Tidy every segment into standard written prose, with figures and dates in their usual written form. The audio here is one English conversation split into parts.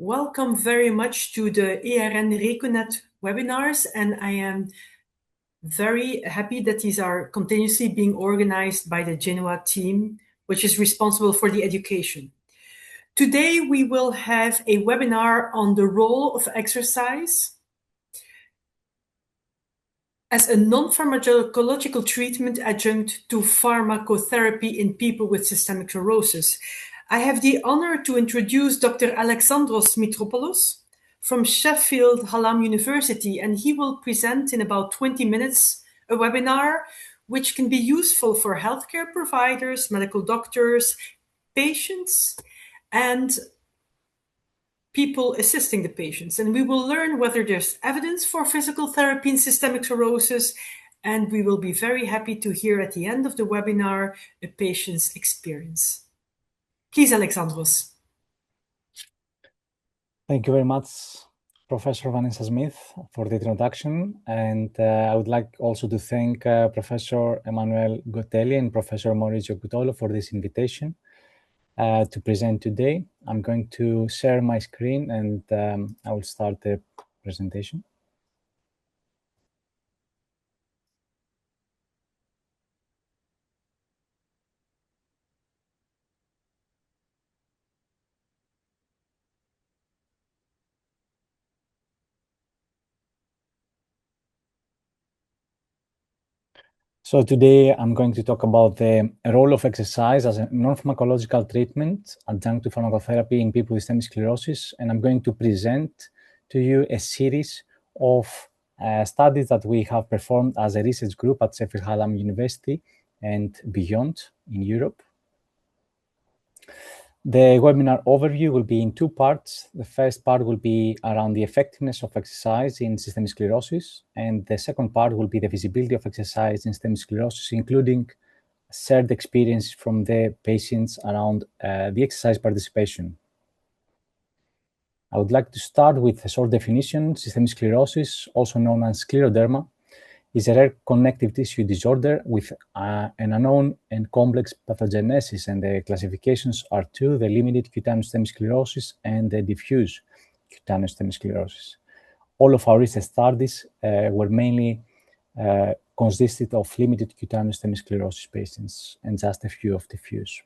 Welcome very much to the ERN Reconet webinars, and I am very happy that these are continuously being organized by the Genoa team, which is responsible for the education. Today, we will have a webinar on the role of exercise as a non-pharmacological treatment adjunct to pharmacotherapy in people with systemic sclerosis. I have the honor to introduce Dr. Alexandros Mitropoulos from Sheffield Hallam University, and he will present in about 20 minutes a webinar which can be useful for healthcare providers, medical doctors, patients, and people assisting the patients. And we will learn whether there's evidence for physical therapy in systemic sclerosis, and we will be very happy to hear at the end of the webinar a patient's experience. Please, Alexandros. Thank you very much, Professor Vanessa Smith, for the introduction. And I would like also to thank Professor Emanuele Gotelli and Professor Maurizio Cutolo for this invitation to present today. I'm going to share my screen and I will start the presentation. So today I'm going to talk about the role of exercise as a non-pharmacological treatment adjunct to pharmacotherapy in people with systemic sclerosis, and I'm going to present to you a series of studies that we have performed as a research group at Sheffield Hallam University and beyond in Europe. The webinar overview will be in two parts. The first part will be around the effectiveness of exercise in systemic sclerosis, and the second part will be the feasibility of exercise in systemic sclerosis, including shared experience from the patients around the exercise participation. I would like to start with a short definition. Systemic sclerosis, also known as scleroderma, is a rare connective tissue disorder with an unknown and complex pathogenesis, and the classifications are two: the limited cutaneous systemic sclerosis and the diffuse cutaneous systemic sclerosis. All of our research studies were mainly consisted of limited cutaneous systemic sclerosis patients and just a few of diffuse.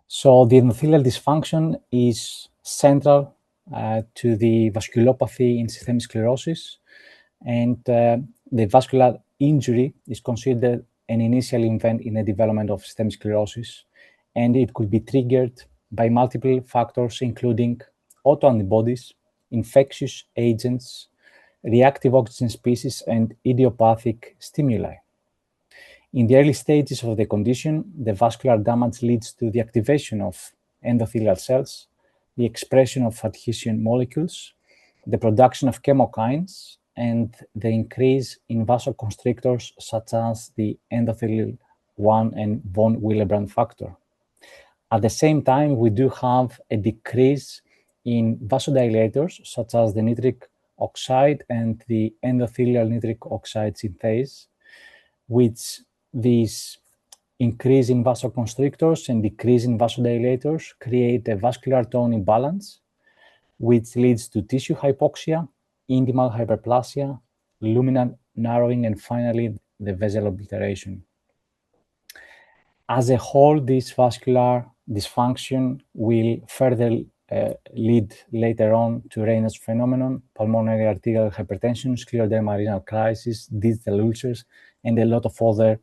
So the endothelial dysfunction is central to the vasculopathy in systemic sclerosis, and the vascular injury is considered an initial event in the development of systemic sclerosis, and it could be triggered by multiple factors, including autoantibodies, infectious agents, reactive oxygen species, and idiopathic stimuli. In the early stages of the condition, the vascular damage leads to the activation of endothelial cells, the expression of adhesion molecules, the production of chemokines, and the increase in vasoconstrictors such as the endothelial-1 and von Willebrand factor. At the same time, we do have a decrease in vasodilators such as the nitric oxide and the endothelial nitric oxide synthase, which these increase in vasoconstrictors and decrease in vasodilators create a vascular tone imbalance, which leads to tissue hypoxia, intimal hyperplasia, luminal narrowing, and finally the vessel obliteration. As a whole, this vascular dysfunction will further lead later on to Raynaud's phenomenon, pulmonary arterial hypertension, scleroderma renal crisis, digital ulcers, and a lot of other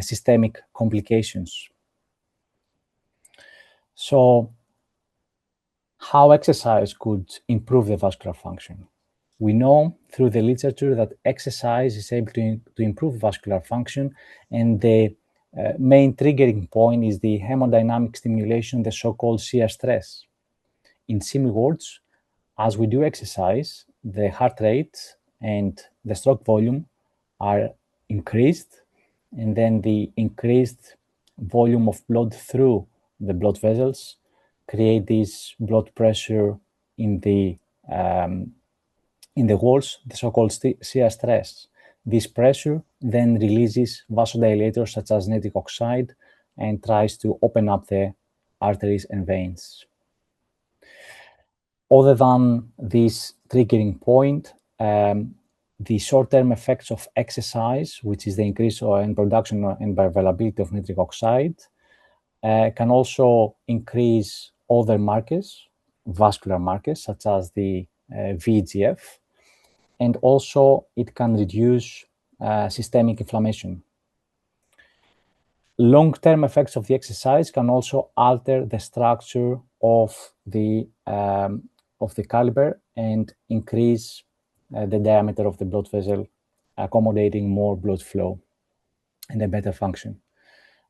systemic complications. So, how exercise could improve the vascular function? We know through the literature that exercise is able to improve vascular function, and the main triggering point is the hemodynamic stimulation, the so-called shear stress. In simple words, as we do exercise, the heart rate and the stroke volume are increased, and then the increased volume of blood through the blood vessels create this blood pressure in the walls, the so-called shear stress. This pressure then releases vasodilators such as nitric oxide and tries to open up the arteries and veins. Other than this triggering point, the short-term effects of exercise, which is the increase in production and bioavailability of nitric oxide, can also increase other markers, vascular markers, such as the VEGF, and also it can reduce systemic inflammation. Long-term effects of the exercise can also alter the structure of the caliber and increase the diameter of the blood vessel, accommodating more blood flow and a better function.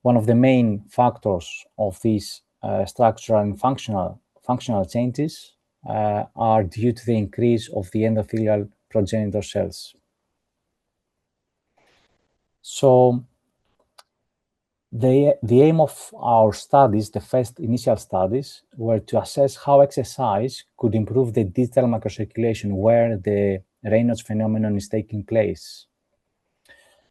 One of the main factors of these structural and functional changes are due to the increase of the endothelial progenitor cells. So the aim of our studies, the first initial studies, were to assess how exercise could improve the digital microcirculation where the Raynaud phenomenon is taking place.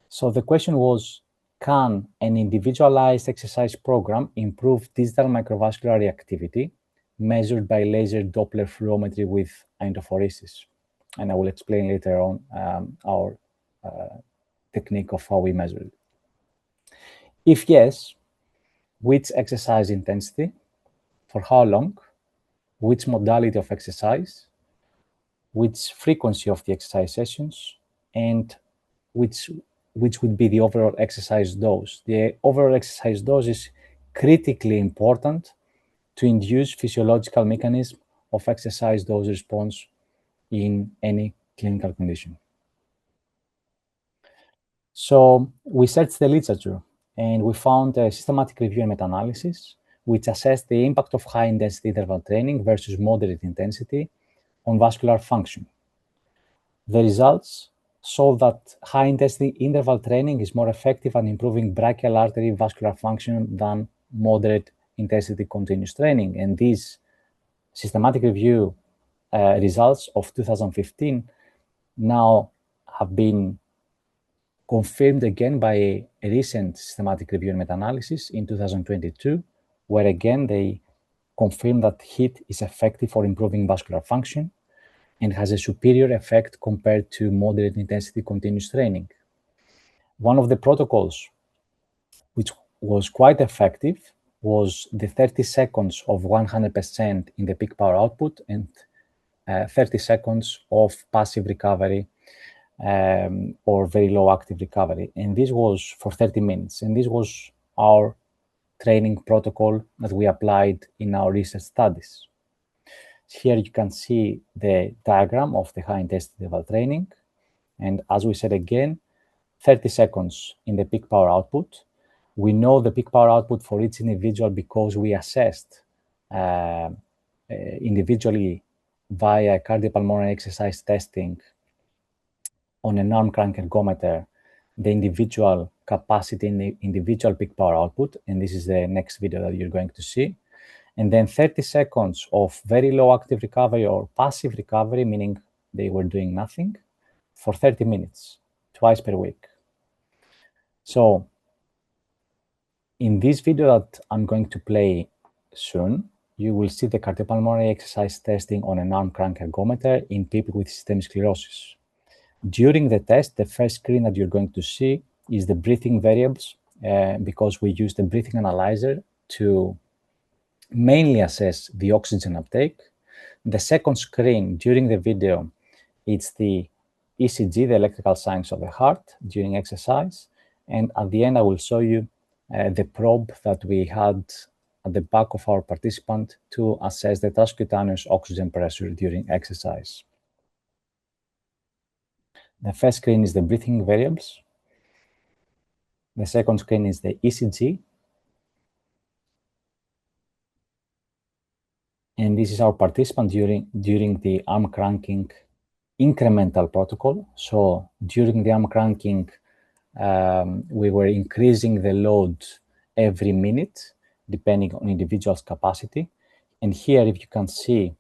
So the question was, can an individualized exercise program improve digital microvascular reactivity measured by laser Doppler fluorometry with endophoresis? And I will explain later on our technique of how we measure it. If yes, which exercise intensity, for how long, which modality of exercise, which frequency of the exercise sessions, and which would be the overall exercise dose. The overall exercise dose is critically important to induce physiological mechanism of exercise dose response in any clinical condition. So we searched the literature and we found a systematic review and meta-analysis which assessed the impact of high-intensity interval training versus moderate intensity on vascular function. The results show that high-intensity interval training is more effective at improving brachial artery vascular function than moderate intensity continuous training. And these systematic review results of 2015 now have been confirmed again by a recent systematic review and meta-analysis in 2022, where again they confirmed that HIIT is effective for improving vascular function and has a superior effect compared to moderate intensity continuous training. One of the protocols which was quite effective was the 30 seconds of 100% in the peak power output and 30 seconds of passive recovery or very low active recovery. And this was for 30 minutes. And this was our training protocol that we applied in our research studies. Here you can see the diagram of the high intensity interval training. And as we said again, 30 seconds in the peak power output. We know the peak power output for each individual because we assessed individually via cardiopulmonary exercise testing on an arm crank ergometer, the individual capacity in the individual peak power output. And this is the next video that you're going to see. And then 30 seconds of very low active recovery or passive recovery, meaning they were doing nothing, for 30 minutes, twice per week. So in this video that I'm going to play soon, you will see the cardiopulmonary exercise testing on an arm crank ergometer in people with systemic sclerosis. During the test, the first screen that you're going to see is the breathing variables because we use the breathing analyzer to mainly assess the oxygen uptake. The second screen during the video, it's the ECG, the electrical signs of the heart during exercise. And at the end, I will show you the probe that we had at the back of our participant to assess the transcutaneous oxygen pressure during exercise. The first screen is the breathing variables. The second screen is the ECG. And this is our participant during the arm cranking incremental protocol. So during the arm cranking, we were increasing the load every minute, depending on individual's capacity. And here, if you can see,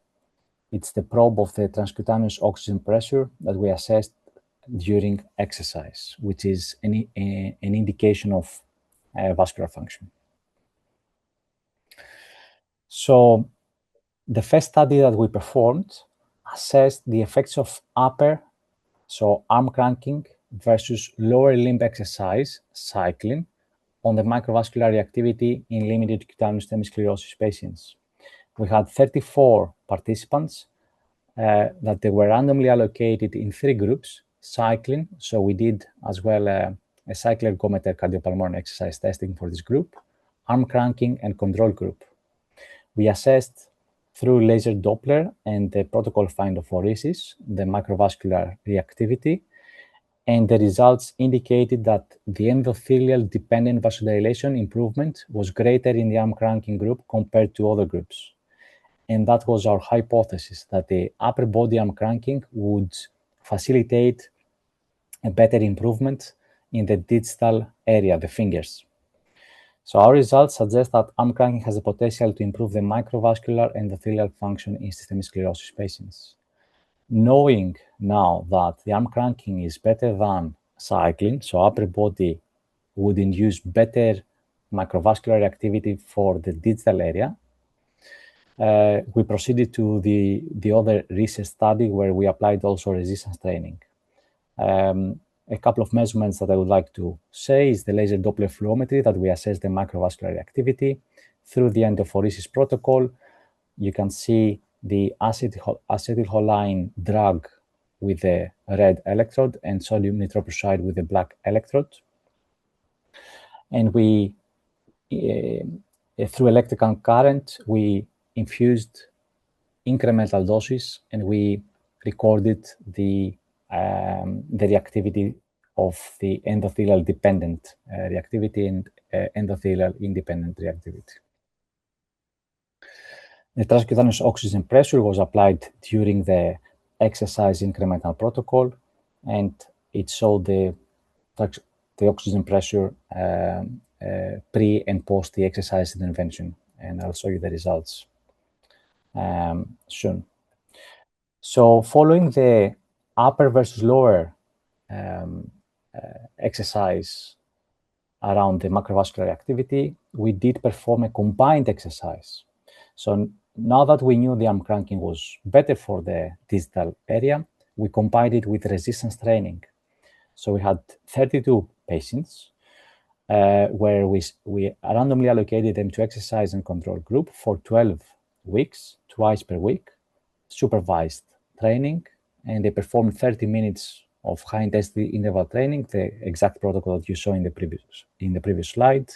it's the probe of the transcutaneous oxygen pressure that we assessed during exercise, which is an indication of vascular function. So The first study that we performed assessed the effects of upper, so arm cranking, versus lower limb exercise, cycling, on the microvascular reactivity in limited cutaneous systemic sclerosis patients. We had 34 participants that they were randomly allocated in 3 groups, cycling, so we did as well a cycle ergometer cardiopulmonary exercise testing for this group, arm cranking, and control group. We assessed through laser Doppler and the protocol phoresis the microvascular reactivity, and the results indicated that the endothelial-dependent vasodilation improvement was greater in the arm cranking group compared to other groups. And that was our hypothesis, that the upper body arm cranking would facilitate a better improvement in the distal area, the fingers. So our results suggest that arm cranking has the potential to improve the microvascular endothelial function in systemic sclerosis patients. Knowing now that the arm cranking is better than cycling, so upper body would induce better microvascular activity for the distal area, we proceeded to the other research study where we applied also resistance training. A couple of measurements that I would like to say is the laser Doppler fluorometry that we assess the microvascular activity. Through the endophoresis protocol, you can see the acetylcholine drug with the red electrode and sodium nitroprusside with the black electrode. And we, through electrical current, we infused incremental doses and we recorded the reactivity of the endothelial-dependent reactivity and endothelial-independent reactivity. The transcutaneous oxygen pressure was applied during the exercise incremental protocol, and it showed the oxygen pressure pre and post the exercise intervention, and I'll show you the results soon. So following the upper versus lower exercise around the microvascular activity, we did perform a combined exercise. So now that we knew the arm cranking was better for the distal area, we combined it with resistance training. So we had 32 patients where we randomly allocated them to exercise and control group for 12 weeks, twice per week, supervised training, and they performed 30 minutes of high-intensity interval training, the exact protocol that you saw in the previous slide,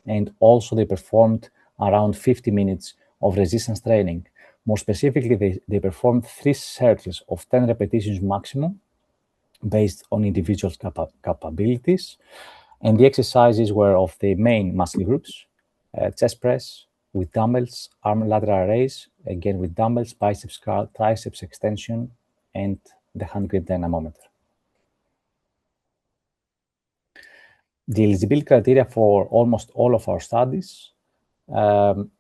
and also they performed around 50 minutes of resistance training. More specifically, they performed 3 circles of 10 repetitions maximum based on individual capabilities, and the exercises were of the main muscle groups, chest press with dumbbells, arm lateral raise, again with dumbbells, biceps curl, triceps extension, and the hand grip dynamometer. The eligibility criteria for almost all of our studies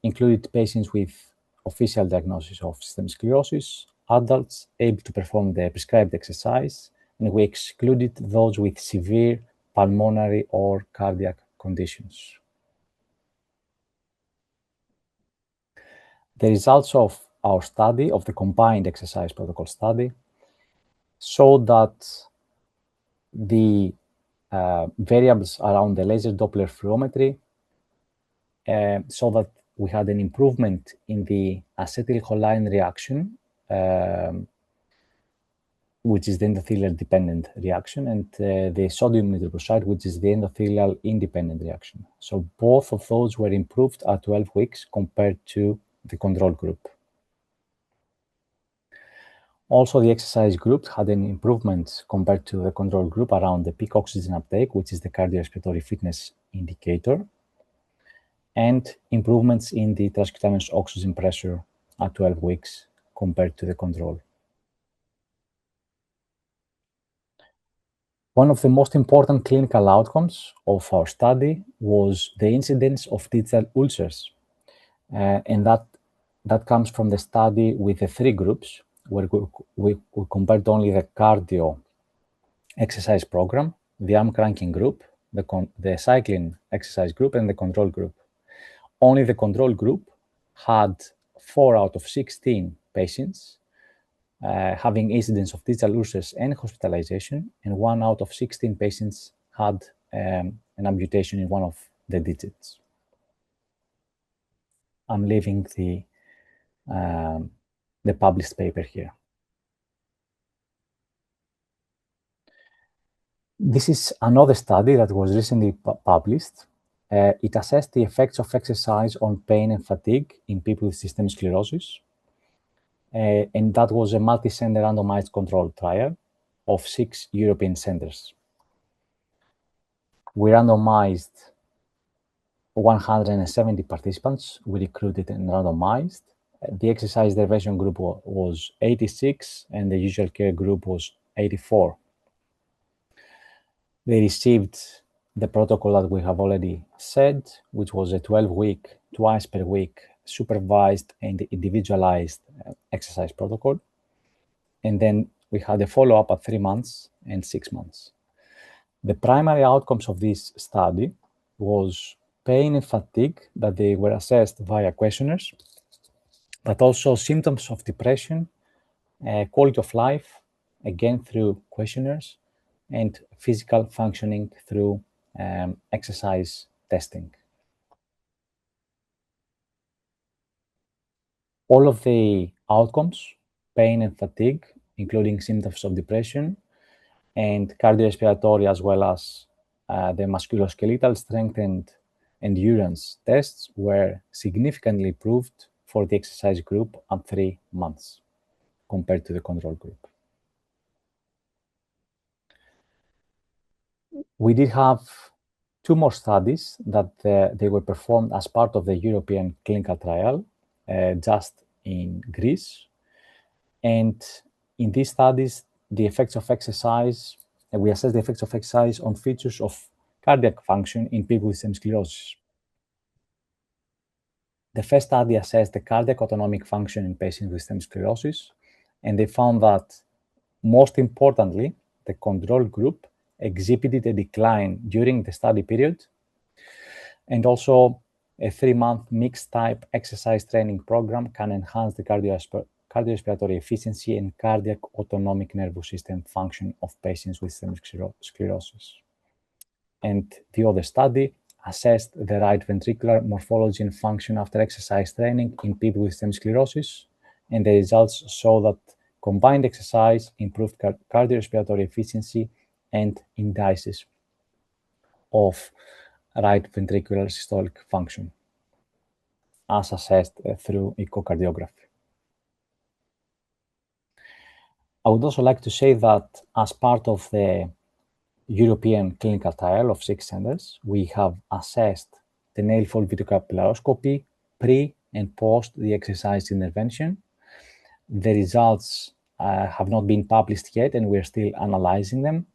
included patients with official diagnosis of systemic sclerosis, adults able to perform the prescribed exercise, and we excluded those with severe pulmonary or cardiac conditions. The results of our study, of the combined exercise protocol study, showed that the variables around the laser Doppler fluorometry so that we had an improvement in the acetylcholine reaction, which is the endothelial-dependent reaction, and the sodium nitroprusside, which is the endothelial-independent reaction. So both of those were improved at 12 weeks compared to the control group. Also, the exercise group had an improvement compared to the control group around the peak oxygen uptake, which is the cardiorespiratory fitness indicator, and improvements in the transcutaneous oxygen pressure at 12 weeks compared to the control. One of the most important clinical outcomes of our study was the incidence of distal ulcers, and that comes from the study with the 3 groups, where we compared only the cardio exercise program, the arm cranking group, the cycling exercise group, and the control group. Only the control group had 4 out of 16 patients having incidence of distal ulcers and hospitalization, and 1 out of 16 patients had an amputation in one of the digits. I'm leaving the published paper here. This is another study that was recently published. It assessed the effects of exercise on pain and fatigue in people with systemic sclerosis. And that was a multi-center randomized controlled trial of 6 European centers. We randomized 170 participants. We recruited and randomized. The exercise intervention group was 86, and the usual care group was 84. They received the protocol that we have already said, which was a 12-week, twice per week, supervised and individualized exercise protocol. And then we had a follow-up at 3 months and 6 months. The primary outcomes of this study was pain and fatigue, that they were assessed via questionnaires, but also symptoms of depression, quality of life, again through questionnaires, and physical functioning through exercise testing. All of the outcomes, pain and fatigue, including symptoms of depression, and cardiorespiratory, as well as the musculoskeletal strength and endurance tests, were significantly improved for the exercise group at 3 months compared to the control group. We did have 2 more studies that they were performed as part of the European clinical trial, just in Greece. And in these studies, the effects of exercise, we assess the effects of exercise on features of cardiac function in people with systemic sclerosis. The first study assessed the cardiac autonomic function in patients with systemic sclerosis, and they found that, most importantly, the control group exhibited a decline during the study period, and also a 3-month mixed type exercise training program can enhance the cardiorespiratory efficiency and cardiac autonomic nervous system function of patients with systemic sclerosis. And the other study assessed the right ventricular morphology and function after exercise training in people with systemic sclerosis, and the results show that combined exercise improved cardiorespiratory efficiency and indices of right ventricular systolic function, as assessed through echocardiography. I would also like to say that as part of the European clinical trial of 6 centers, we have assessed the nail fold videocapillaroscopy pre and post the exercise intervention. The results have not been published yet, and we're still analyzing them.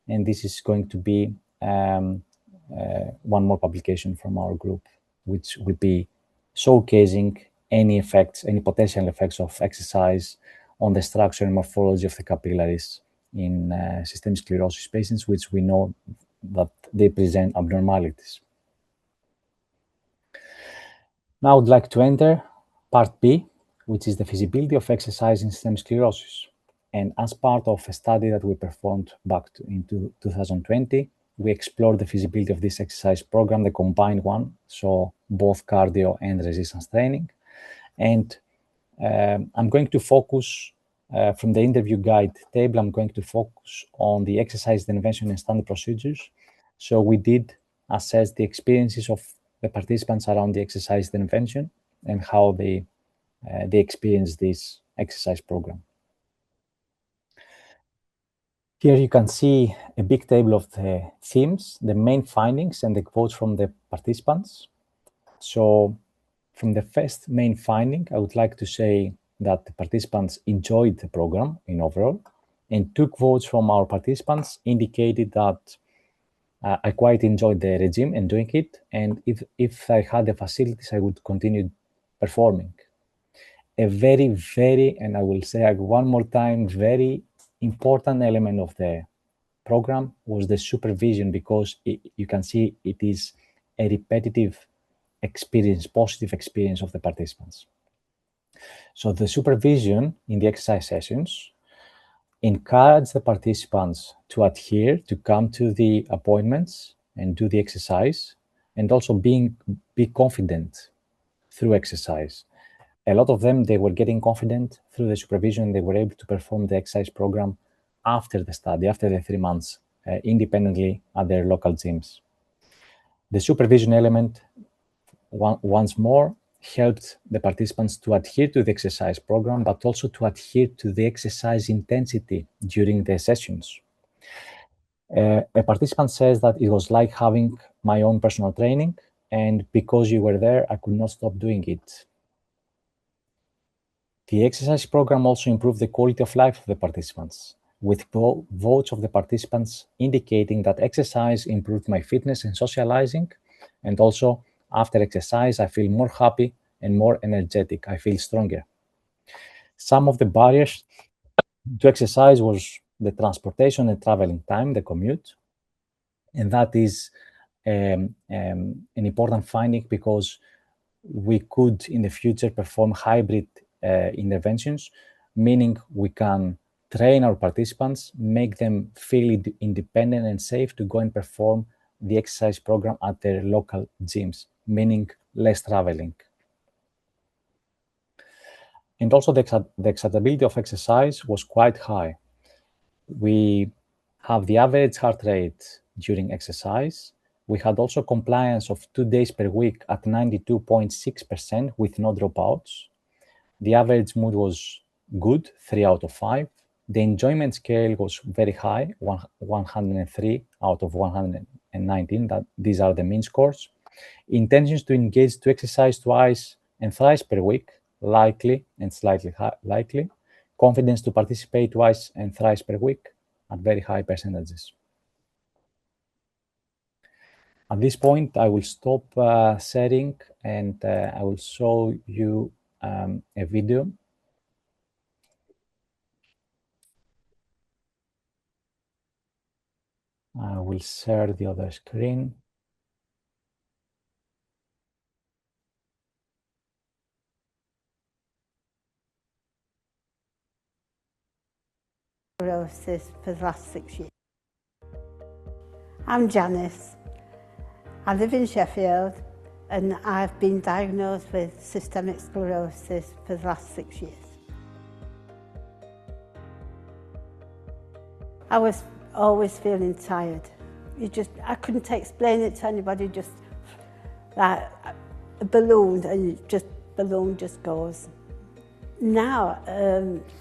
And this is going to be one more publication from our group, which will be showcasing any effects, any potential effects of exercise on the structure and morphology of the capillaries in systemic sclerosis patients, which we know that they present abnormalities. Now I would like to enter part B, which is the feasibility of exercise in systemic sclerosis. And as part of a study that we performed back into 2020, we explored the feasibility of this exercise program, the combined one, so both cardio and resistance training. And I'm going to focus from the interview guide table, I'm going to focus on the exercise intervention and standard procedures. So we did assess the experiences of the participants around the exercise intervention and how they experience this exercise program. Here you can see a big table of the themes, the main findings, and the quotes from the participants. So from the first main finding, I would like to say that the participants enjoyed the program in overall, and 2 quotes from our participants indicated that I quite enjoyed the regime and doing it, and if I had the facilities, I would continue performing. A very, very, and I will say one more time, very important element of the program was the supervision, because you can see it is a repetitive experience, positive experience of the participants. So the supervision in the exercise sessions encourage the participants to adhere, to come to the appointments and do the exercise, and also be confident through exercise. A lot of them, they were getting confident through the supervision. They were able to perform the exercise program after the study, after the 3 months, independently at their local gyms. The supervision element, once more, helped the participants to adhere to the exercise program, but also to adhere to the exercise intensity during the sessions. A participant says that it was like having my own personal training, and because you were there, I could not stop doing it. The exercise program also improved the quality of life of the participants, with votes of the participants indicating that exercise improved my fitness and socializing, and also after exercise, I feel more happy and more energetic. I feel stronger. Some of the barriers to exercise was the transportation and traveling time, the commute, and that is an important finding because we could in the future perform hybrid interventions, meaning we can train our participants, make them feel independent and safe to go and perform the exercise program at their local gyms, meaning less traveling. And also the excitability of exercise was quite high. We have the average heart rate during exercise. We had also compliance of 2 days per week at 92.6% with no dropouts. The average mood was good, 3 out of 5. The enjoyment scale was very high, 103 out of 119. These are the mean scores. Intentions to engage to exercise twice and thrice per week, likely and slightly likely. Confidence to participate twice and thrice per week at very high percentages. At this point, I will stop sharing and I will show you a video. I will share the other screen. Sclerosis for the last 6 years. I'm Janice. I live in Sheffield and I've been diagnosed with systemic sclerosis for the last 6 years. I was always feeling tired. I couldn't explain it to anybody, just like a balloon, and balloon just goes. Now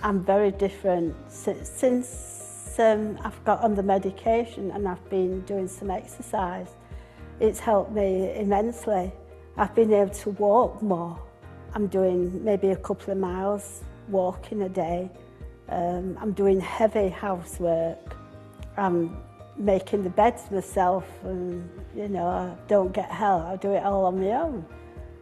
I'm very different. Since I've got on the medication and I've been doing some exercise, it's helped me immensely. I've been able to walk more. I'm doing maybe a couple of miles walking a day. I'm doing heavy housework. I'm making the beds myself, and I don't get help. I do it all on my own.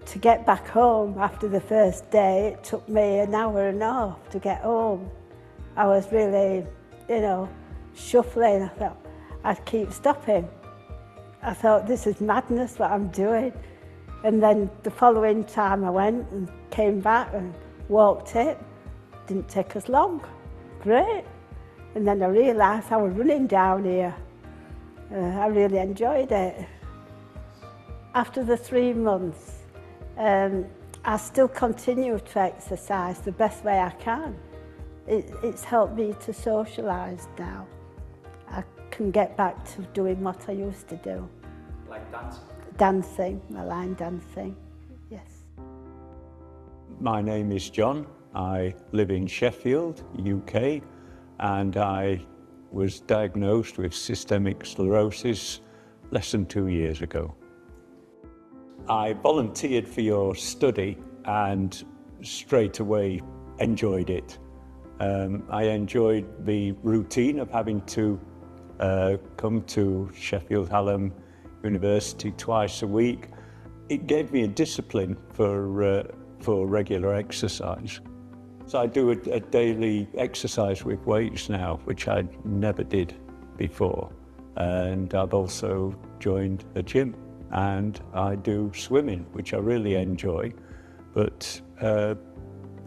To get back home after the first day, it took me an hour and a half to get home. I was really, shuffling. I thought I'd keep stopping. I thought, this is madness what I'm doing. And then the following time I went and came back and walked it. Didn't take us long. Great. And then I realised I was running down here. I really enjoyed it. After the 3 months, I still continue to exercise the best way I can. It's helped me to socialise now. I can get back to doing what I used to do. Like dancing? Dancing, my line dancing, yes. My name is John. I live in Sheffield, UK, and I was diagnosed with systemic sclerosis less than 2 years ago. I volunteered for your study and straight away enjoyed it. I enjoyed the routine of having to come to Sheffield Hallam University twice a week. It gave me a discipline for regular exercise. So I do a daily exercise with weights now, which I never did before. And I've also joined a gym, and I do swimming, which I really enjoy. But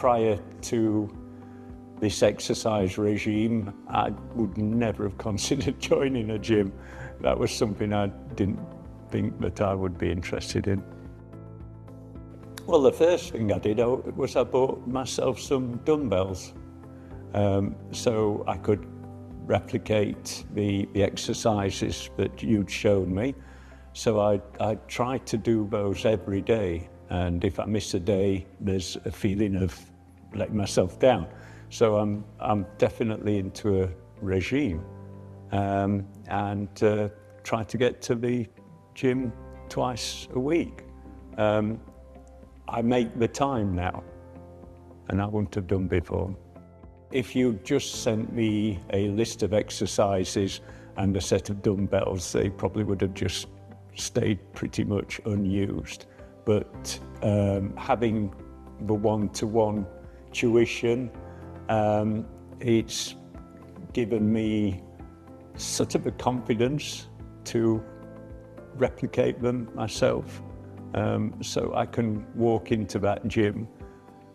prior to this exercise regime, I would never have considered joining a gym. That was something I didn't think that I would be interested in. Well, the first thing I did was I bought myself some dumbbells so I could replicate the exercises that you'd shown me. So I tried to do those every day, and if I miss a day, there's a feeling of letting myself down. So I'm definitely into a regime, and try to get to the gym twice a week. I make the time now, and I wouldn't have done before. If you just sent me a list of exercises and a set of dumbbells, they probably would have just stayed pretty much unused. But having the one-to-one tuition, it's given me sort of a confidence to replicate them myself. So I can walk into that gym,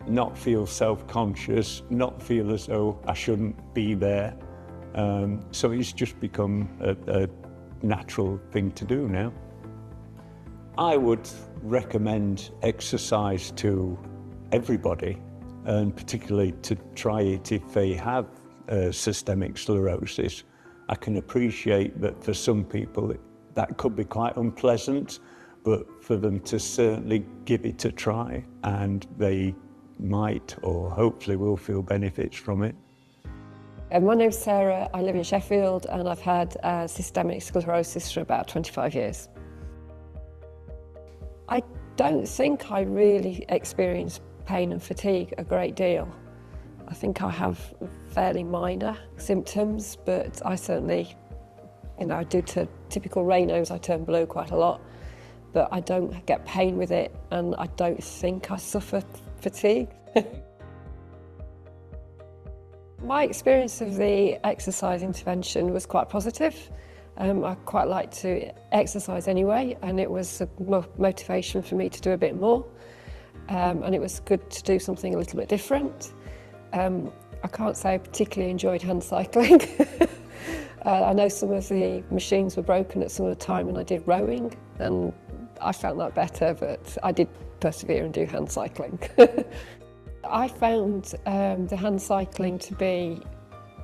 not feel self-conscious, not feel as though I shouldn't be there. So it's just become a natural thing to do now. I would recommend exercise to everybody, and particularly to try it if they have systemic sclerosis. I can appreciate that for some people that could be quite unpleasant, but for them to certainly give it a try, and they might or hopefully will feel benefits from it. My name's Sarah, I live in Sheffield, and I've had systemic sclerosis for about 25 years. I don't think I really experience pain and fatigue a great deal. I think I have fairly minor symptoms, but I certainly, due to typical Raynaud, I turn blue quite a lot, but I don't get pain with it, and I don't think I suffer fatigue. My experience of the exercise intervention was quite positive. I quite like to exercise anyway, and it was a motivation for me to do a bit more. And it was good to do something a little bit different. I can't say I particularly enjoyed hand cycling. I know some of the machines were broken at some of the time when I did rowing, and I found that better, but I did persevere and do hand cycling. I found the hand cycling to be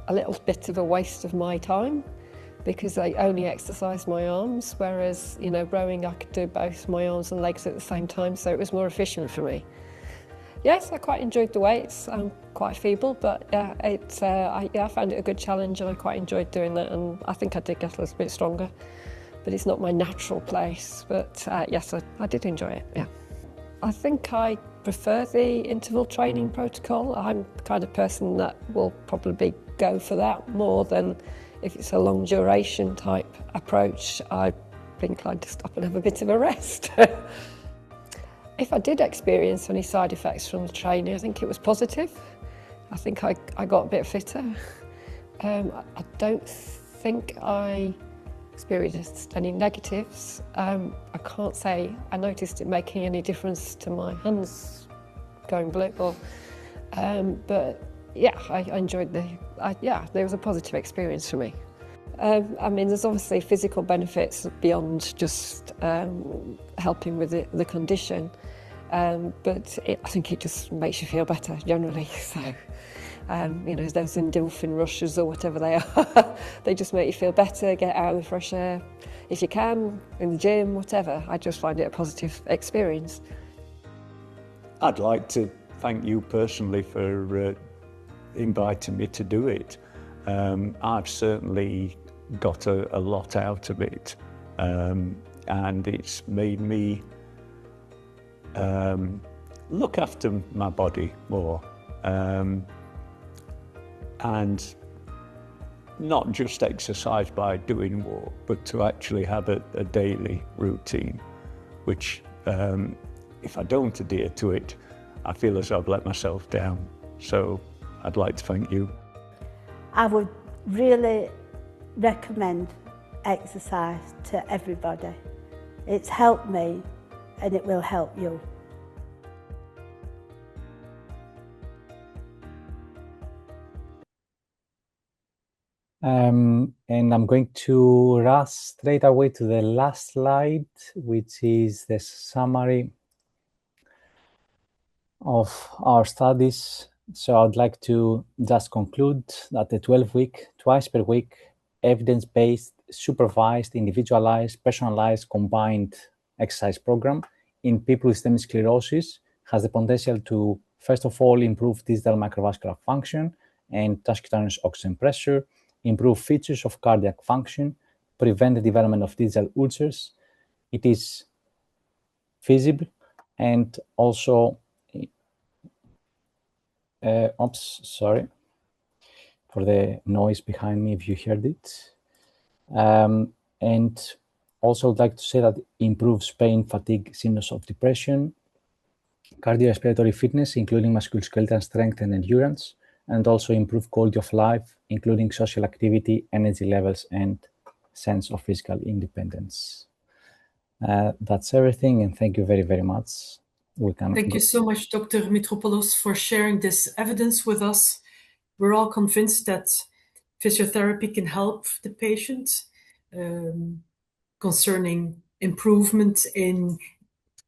a little bit of a waste of my time, because I only exercised my arms, whereas, rowing I could do both my arms and legs at the same time, so it was more efficient for me. Yes, I quite enjoyed the weights. I'm quite feeble, but yeah, I found it a good challenge, and I quite enjoyed doing that, and I think I did get a little bit stronger. But it's not my natural place, but yes, I did enjoy it, yeah. I think I prefer the interval training protocol. I'm the kind of person that will probably go for that more than if it's a long duration type approach. I'd be inclined to stop and have a bit of a rest. If I did experience any side effects from the training, I think it was positive. I think I got a bit fitter. I don't think I experienced any negatives. I can't say I noticed it making any difference to my hands going blue. But yeah, I enjoyed there was a positive experience for me. I mean, there's obviously physical benefits beyond just helping with the condition, but I think it just makes you feel better generally. So, those endorphin rushes or whatever they are, they just make you feel better, get out in the fresh air, if you can, in the gym, whatever. I just find it a positive experience. I'd like to thank you personally for inviting me to do it. I've certainly got a lot out of it, and it's made me look after my body more, and not just exercise by doing more, but to actually have a daily routine, which if I don't adhere to it, I feel as though I've let myself down. So I'd like to thank you. I would really recommend exercise to everybody. It's helped me, and it will help you. And I'm going to rush straight away to the last slide, which is the summary of our studies. So I'd like to just conclude that the 12-week, twice per week, evidence-based, supervised, individualized, personalized, combined exercise program in people with systemic sclerosis has the potential to, first of all, improve digital microvascular function and transcutaneous oxygen pressure, improve features of cardiac function, prevent the development of digital ulcers. It is feasible and also oops, sorry for the noise behind me if you heard it. And also I'd like to say that it improves pain, fatigue, symptoms of depression, cardiorespiratory fitness, including musculoskeletal strength and endurance, and also improve quality of life, including social activity, energy levels, and sense of physical independence. That's everything, and thank you very, very much. Thank you so much, Dr. Mitropoulos, for sharing this evidence with us. We're all convinced that physiotherapy can help the patient concerning improvement in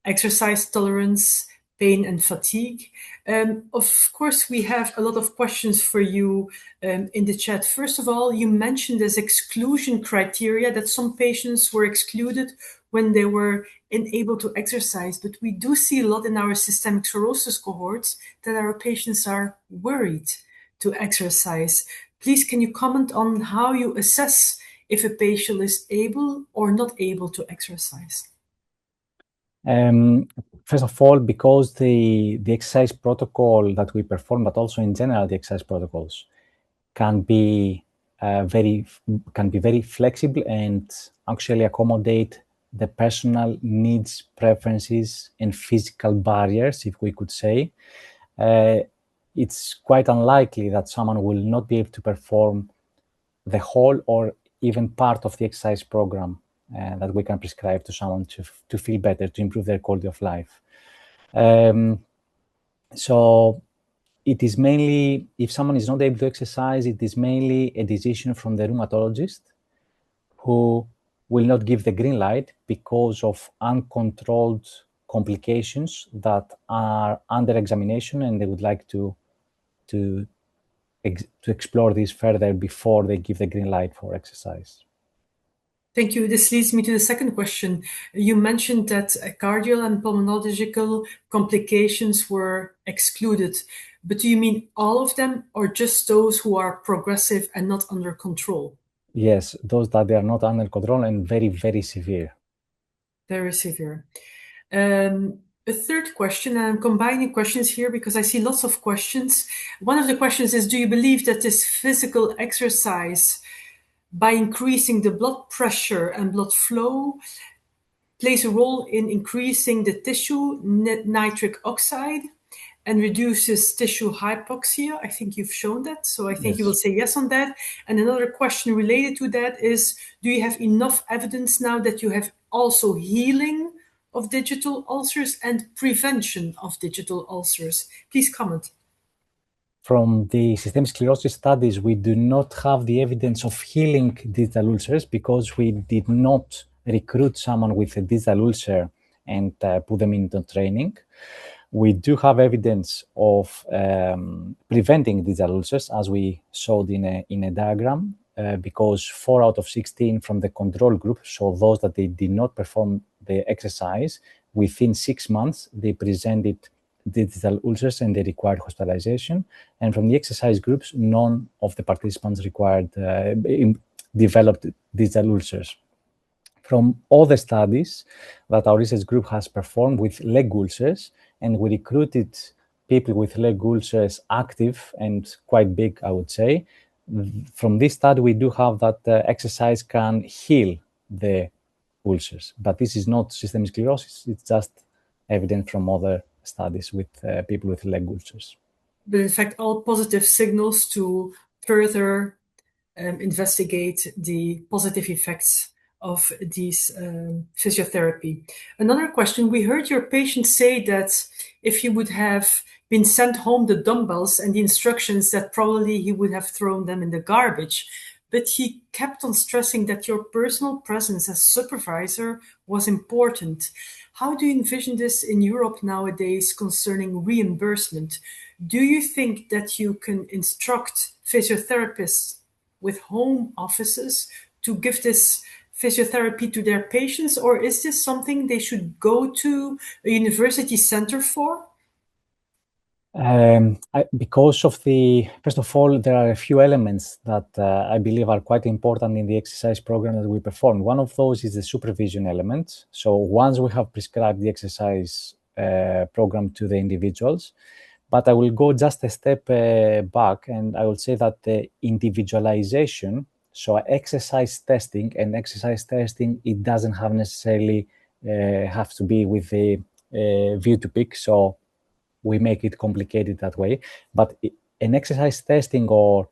exercise tolerance, pain and fatigue. Of course, we have a lot of questions for you in the chat. First of all, you mentioned as exclusion criteria that some patients were excluded when they were unable to exercise, but we do see a lot in our systemic sclerosis cohorts that our patients are worried to exercise. Please, can you comment on how you assess if a patient is able or not able to exercise? First of all, because the exercise protocol that we perform, but also in general the exercise protocols, can be very flexible and actually accommodate the personal needs, preferences, and physical barriers, if we could say. It's quite unlikely that someone will not be able to perform the whole or even part of the exercise program that we can prescribe to someone to feel better, to improve their quality of life. So it is mainly, if someone is not able to exercise, it is mainly a decision from the rheumatologist who will not give the green light because of uncontrolled complications that are under examination, and they would like to explore this further before they give the green light for exercise. Thank you. This leads me to the second question. You mentioned that cardiac and pulmonological complications were excluded, but do you mean all of them or just those who are progressive and not under control? Yes, those that they are not under control and very, very severe. Very severe. A third question, and I'm combining questions here because I see lots of questions. One of the questions is, do you believe that this physical exercise, by increasing the blood pressure and blood flow, plays a role in increasing the tissue nitric oxide and reduces tissue hypoxia? I think you've shown that, so I think Yes. you will say yes on that. And another question related to that is, do you have enough evidence now that you have also healing of digital ulcers and prevention of digital ulcers? Please comment. From the systemic sclerosis studies, we do not have the evidence of healing digital ulcers because we did not recruit someone with a digital ulcer and put them into training. We do have evidence of preventing digital ulcers, as we showed in a diagram, because 4 out of 16 from the control group, so those that they did not perform the exercise, within 6 months, they presented digital ulcers and they required hospitalization. And from the exercise groups, none of the participants developed digital ulcers. From all the studies that our research group has performed with leg ulcers, and we recruited people with leg ulcers active and quite big, I would say. From this study, we do have that exercise can heal the ulcers, but this is not systemic sclerosis. It's just evident from other studies with people with leg ulcers. But in fact, all positive signals to further investigate the positive effects of these physiotherapy. Another question, we heard your patient say that if he would have been sent home the dumbbells and the instructions, that probably he would have thrown them in the garbage. but he kept on stressing that your personal presence as supervisor was important. How do you envision this in Europe nowadays concerning reimbursement? Do you think that you can instruct physiotherapists with home offices to give this physiotherapy to their patients, or is this something they should go to a university center for? Because of first of all, there are a few elements that I believe are quite important in the exercise program that we perform. One of those is the supervision element. So once we have prescribed the exercise program to the individuals, but I will go just a step back, and I will say that the individualization, so exercise testing, it doesn't have necessarily have to be with the view to peak. So we make it complicated that way. But an exercise testing or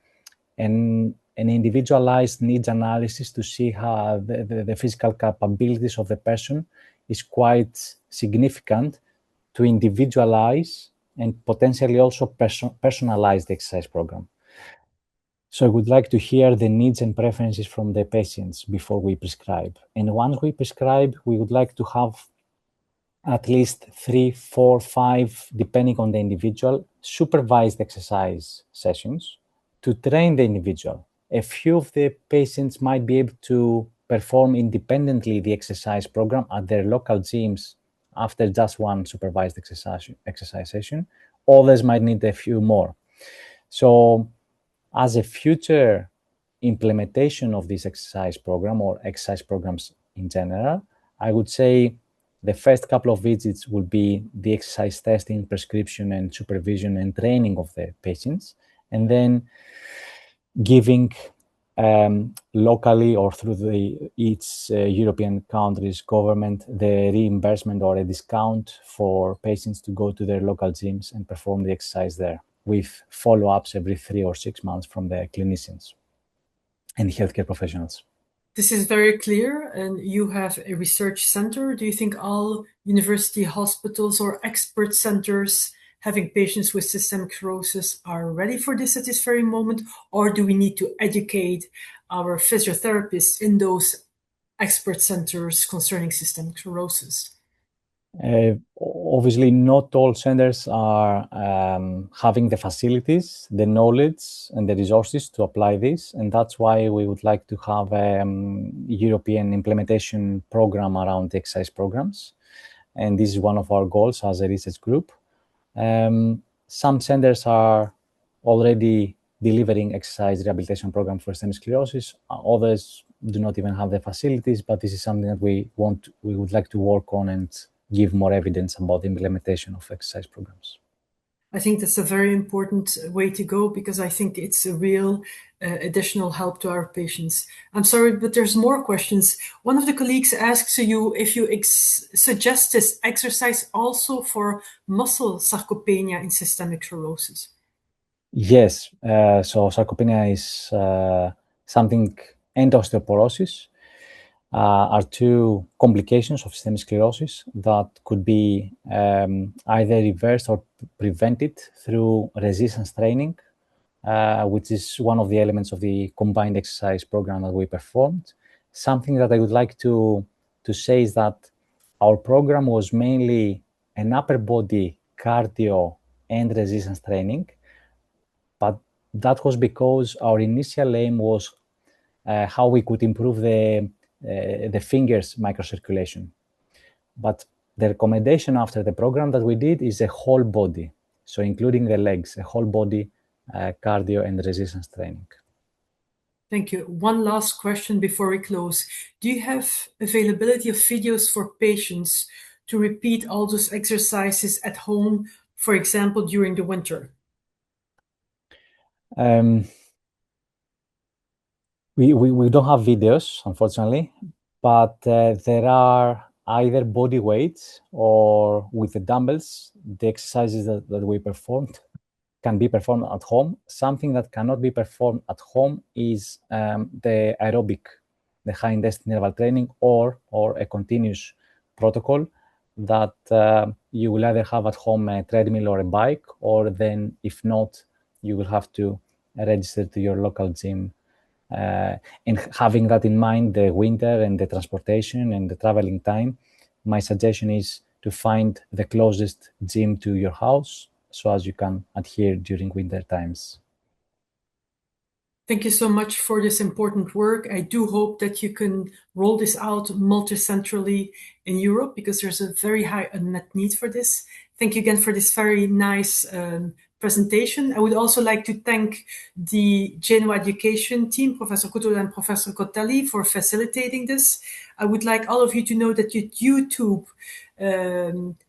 an individualized needs analysis to see how the physical capabilities of the person is quite significant to individualize and potentially also personalize the exercise program. So I would like to hear the needs and preferences from the patients before we prescribe. And once we prescribe, we would like to have at least 3, 4, 5, depending on the individual, supervised exercise sessions to train the individual. A few of the patients might be able to perform independently the exercise program at their local gyms after just one supervised exercise session. Others might need a few more. So as a future implementation of this exercise program or exercise programs in general, I would say the first couple of visits will be the exercise testing, prescription, and supervision and training of the patients, and then giving locally or through each European country's government the reimbursement or a discount for patients to go to their local gyms and perform the exercise there, with follow-ups every 3 or 6 months from the clinicians and healthcare professionals. This is very clear, and you have a research center. Do you think all university hospitals or expert centers having patients with systemic sclerosis are ready for this at this very moment, or do we need to educate our physiotherapists in those expert centers concerning systemic sclerosis? Obviously, not all centers are having the facilities, the knowledge, and the resources to apply this, and that's why we would like to have a European implementation program around the exercise programs, and this is one of our goals as a research group. Some centers are already delivering exercise rehabilitation program for systemic sclerosis. Others do not even have the facilities, but this is something that we would like to work on and give more evidence about the implementation of exercise programs. I think that's a very important way to go, because I think it's a real additional help to our patients. I'm sorry, but there's more questions. One of the colleagues asks you if you suggest this exercise also for muscle sarcopenia in systemic sclerosis. Yes, so sarcopenia is something, and osteoporosis are two complications of systemic sclerosis that could be either reversed or prevented through resistance training, which is one of the elements of the combined exercise program that we performed. Something that I would like to say is that our program was mainly an upper body cardio and resistance training, but that was because our initial aim was how we could improve the fingers microcirculation. But the recommendation after the program that we did is a whole body, so including the legs, a whole body cardio and resistance training. Thank you. One last question before we close. Do you have availability of videos for patients to repeat all those exercises at home, for example, during the winter? We don't have videos, unfortunately, but there are either body weights or with the dumbbells, the exercises that we performed can be performed at home. Something that cannot be performed at home is the aerobic, the high intensity interval training, or a continuous protocol that you will either have at home a treadmill or a bike, or then if not, you will have to register to your local gym And having that in mind, the winter and the transportation and the traveling time, my suggestion is to find the closest gym to your house so as you can adhere during winter times. Thank you so much for this important work. I do hope that you can roll this out multicentrally in Europe, because there's a very high unmet need for this. Thank you again for this very nice presentation. I would also like to thank the Genoa education team, Professor Couto and Professor Cotelli, for facilitating this. I would like all of you to know that your YouTube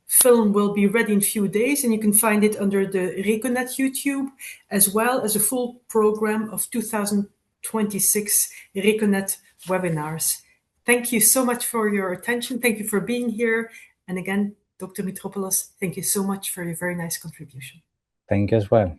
film will be ready in a few days, and you can find it under the Reconet YouTube, as well as a full program of 2026 Reconet webinars. Thank you so much for your attention. Thank you for being here. And again, Dr. Mitropoulos, thank you so much for your very nice contribution. Thank you as well.